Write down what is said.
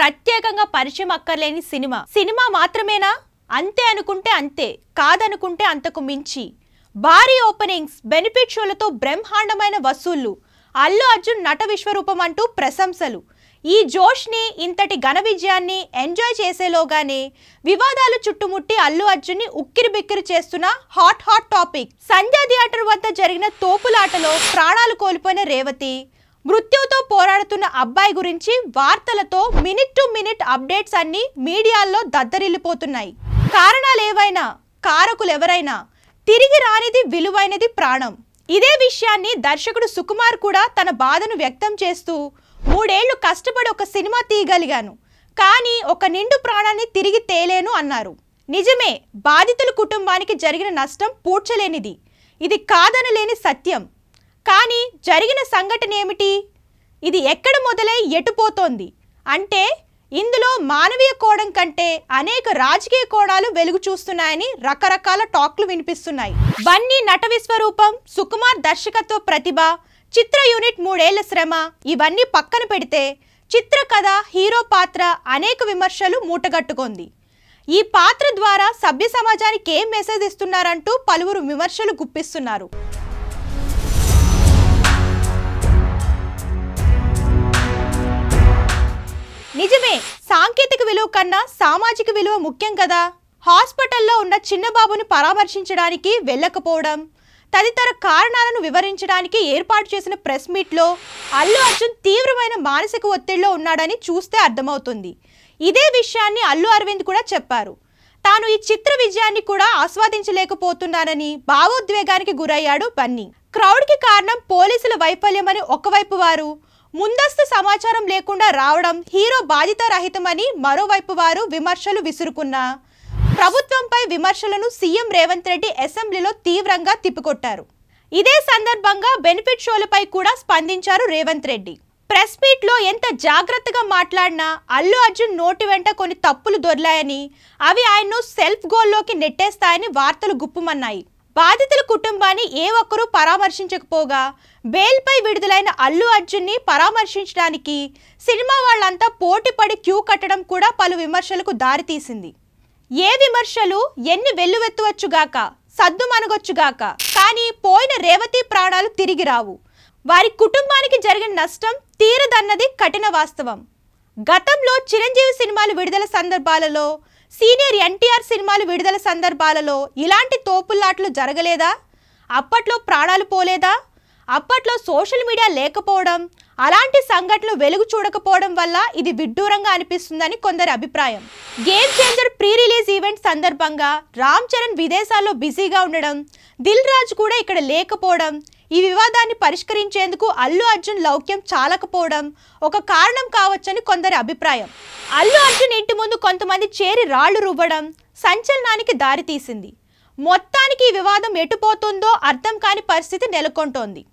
ప్రత్యేకంగా పరిచయం అక్కర్లేని సినిమా మాత్రమేనా? అంతే అనుకుంటే అంతే, కాదనుకుంటే అంతకు మించి. భారీ ఓపెనింగ్స్, బెనిఫిట్ షోలతో బ్రహ్మాండమైన వసూళ్లు, అల్లు అర్జున్ నట విశ్వరూపం అంటూ ప్రశంసలు. ఈ జోష్ని, ఇంతటి ఘన విజయాన్ని ఎంజాయ్ చేసేలోగానే వివాదాలు చుట్టుముట్టి అల్లు అర్జున్ని ఉక్కిరిబిక్కిరి చేస్తున్న హాట్ టాపిక్. సంజయ్ థియేటర్ వద్ద జరిగిన తోపులాటలో ప్రాణాలు కోల్పోయిన రేవతి, మృత్యుతో పోరాడుతున్న అబ్బాయి గురించి వార్తలతో మినిట్ టు మినిట్ అప్డేట్స్ అన్ని మీడియాల్లో దద్దరిల్లిపోతున్నాయి. కారణాలేవైనా, కారకులెవరైనా, తిరిగి రానిది విలువైనది ప్రాణం. ఇదే విషయాన్ని దర్శకుడు సుకుమార్ కూడా తన బాధను వ్యక్తం చేస్తూ, 3 ఏళ్లు కష్టపడి ఒక సినిమా తీయగలిగాను, కానీ ఒక నిండు ప్రాణాన్ని తిరిగి తేలేను అన్నారు. నిజమే, బాధితుల కుటుంబానికి జరిగిన నష్టం పూడ్చలేనిది, ఇది కాదనలేని సత్యం. కానీ జరిగిన సంఘటన ఏమిటి? ఇది ఎక్కడ మొదలై ఎటుపోతోంది అంటే, ఇందులో మానవీయ కోణం కంటే అనేక రాజకీయ కోణాలు వెలుగు చూస్తున్నాయని రకరకాల టాక్లు వినిపిస్తున్నాయి. బన్నీ నట విశ్వరూపం, సుకుమార్ దర్శకత్వ ప్రతిభ, చిత్ర యూనిట్ 3 ఏళ్ల శ్రమ ఇవన్నీ పక్కన పెడితే చిత్ర కథ, హీరో పాత్ర అనేక విమర్శలు మూటగట్టుకుంది. ఈ పాత్ర ద్వారా సభ్య సమాజానికి ఏం మెసేజ్ ఇస్తున్నారంటూ పలువురు విమర్శలు గుప్పిస్తున్నారు. నిజమే, సాంకేతిక విలువ కన్నా సామాజిక విలువ ముఖ్యం కదా. హాస్పిటల్లో ఉన్న చిన్న బాబుని పరామర్శించడానికి వెళ్ళకపోవడం తదితర కారణాలను వివరించడానికి ఏర్పాటు చేసిన ప్రెస్ మీట్లో అల్లు అర్జున్ తీవ్రమైన మానసిక ఒత్తిడిలో ఉన్నాడని చూస్తే అర్థమవుతుంది. ఇదే విషయాన్ని అల్లు అరవింద్ కూడా చెప్పారు. తాను ఈ చిత్ర విజయాన్ని కూడా ఆస్వాదించలేకపోతున్నానని భావోద్వేగానికి గురయ్యాడు బన్నీ. క్రౌడ్కి కారణం పోలీసుల వైఫల్యమని ఒకవైపు వారు, ముందస్తు సమాచారం లేకుండా రావడం హీరో బాధ్యత రహితమని మరోవైపు వారు విమర్శలు విసురుకున్నా, ప్రభుత్వంపై విమర్శలను సీఎం రేవంత్ రెడ్డి అసెంబ్లీలో తీవ్రంగా తిప్పికొట్టారు. ఇదే సందర్భంగా బెనిఫిట్ షోలపై కూడా స్పందించారు రేవంత్ రెడ్డి. ప్రెస్ మీట్లో ఎంత జాగ్రత్తగా మాట్లాడినా అల్లు అర్జున్ నోటి వెంట కొన్ని తప్పులు దొర్లాయని, అవి ఆయన్ను సెల్ఫ్ గోల్లోకి నెట్టేస్తాయని వార్తలు గుప్పుమన్నాయి. బాధితుల కుటుంబాన్ని ఏ ఒక్కరూ పరామర్శించకపోగా బెయిల్పై విడుదలైన అల్లు అర్జున్ని పరామర్శించడానికి సినిమా వాళ్ళంతా పోటీపడి క్యూ కట్టడం కూడా పలు విమర్శలకు దారితీసింది. ఏ విమర్శలు ఎన్ని వెల్లువెత్తవచ్చుగాక, సద్దుమణగొచ్చుగాక, కానీ పోయిన రేవతి ప్రాణాలు తిరిగి రావు. వారి కుటుంబానికి జరిగిన నష్టం తీరదన్నది కఠిన వాస్తవం. గతంలో చిరంజీవి సినిమాలు విడుదల సందర్భాలలో, సీనియర్ ఎన్టీఆర్ సినిమాలు విడుదల సందర్భాలలో ఇలాంటి తోపుల్లాట్లు జరగలేదా? అప్పట్లో ప్రాణాలు పోలేదా? అప్పట్లో సోషల్ మీడియా లేకపోవడం, అలాంటి సంఘటనలు వెలుగు చూడకపోవడం వల్ల ఇది విడ్డూరంగా అనిపిస్తుందని కొందరి అభిప్రాయం. Game changer pre release event సందర్భంగా రామ్ చరణ్ విదేశాల్లో బిజీగా ఉండడం, దిల్ రాజు కూడా ఇక్కడ లేకపోవడం, ఈ వివాదాన్ని పరిష్కరించేందుకు అల్లు అర్జున్ లౌక్యం చాలకపోవడం ఒక కారణం కావచ్చని కొందరి అభిప్రాయం. అల్లు అర్జున్ ఇంటి ముందు కొంతమంది చేరి రాళ్లు రువ్వడం సంచలనానికి దారితీసింది. మొత్తానికి ఈ వివాదం ఎటుపోతుందో అర్థం కాని పరిస్థితి నెలకొంటోంది.